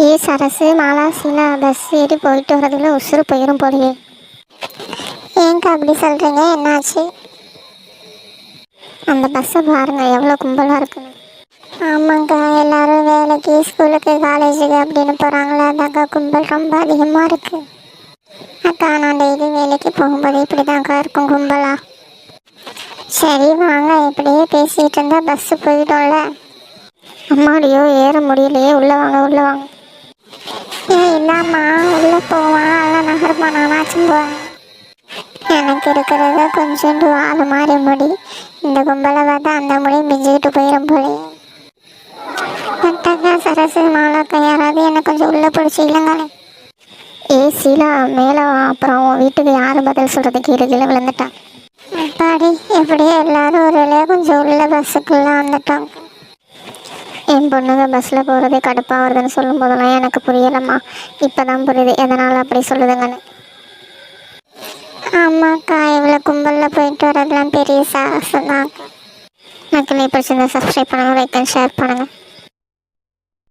Sarasu மாலாசிலா bus ஏறி போயிட்டு வரதுல உசுறு போயிடும் போலையே. ஏங்கா அப்படி சொல்கிறீங்க, என்னாச்சு? அந்த பஸ்ஸை பாருங்க எவ்வளோ கும்பலாக இருக்குன்னு. ஆமாங்க்கா, எல்லோரும் வேலைக்கு ஸ்கூலுக்கு காலேஜுக்கு அப்படின்னு போகிறாங்களே, அதாக்கா கும்பல் ரொம்ப அதிகமாக இருக்குது. அக்கா நான் டெய்லி வேலைக்கு போகும்போது இப்படி தான்க்கா இருக்கும் கும்பலா. சரி வாங்க, இப்படியே பேசிகிட்டு இருந்தால் பஸ்ஸு போயிடும்ல. அம்மாடியோ ஏற முடியலையே, உள்ளே வாங்க உள்ளே வாங்க. இல்லாமா உள்ளே போவான், அதெல்லாம் நகரமா நானாச்சும் போவேன். எனக்கு இருக்கிறத கொஞ்சோண்டு வாழ மாறி முடி, இந்த கும்பலை பார்த்தா அந்த முடி மிஞ்சிக்கிட்டு போயிடும் போலே. பட்டாக்கா சரசு மாலாக்கா யாராவது எனக்கு கொஞ்சம் உள்ளே பிடிச்சி இல்லைங்களே. சீலா மேலே அப்புறம் வீட்டுக்கு யாரும் பதில் சொல்கிறதுக்கு கீழே விழுந்துட்டா. அப்பாடி எப்படியோ எல்லாரும் ஒரு வேலையாக கொஞ்சம் உள்ள பஸ்ஸுக்குள்ளே வந்துட்டாங்க. என் பொண்ணுங்க பஸ்ஸில் போகிறதே கடுப்பாக வருதுன்னு சொல்லும் போதெல்லாம் எனக்கு புரியலம்மா. இப்போ தான் புரியுது எதனால் அப்படி சொல்லுதுங்கன்னு. ஆமாக்கா, இவ்வளோ கும்பலில் போயிட்டு வரதெல்லாம் பெரிய சாகசம் தான். மக்களே பிடிச்சிருந்தா சப்ஸ்கிரைப் பண்ணுங்கள், லைக் அண்ட் ஷேர் பண்ணுங்கள்.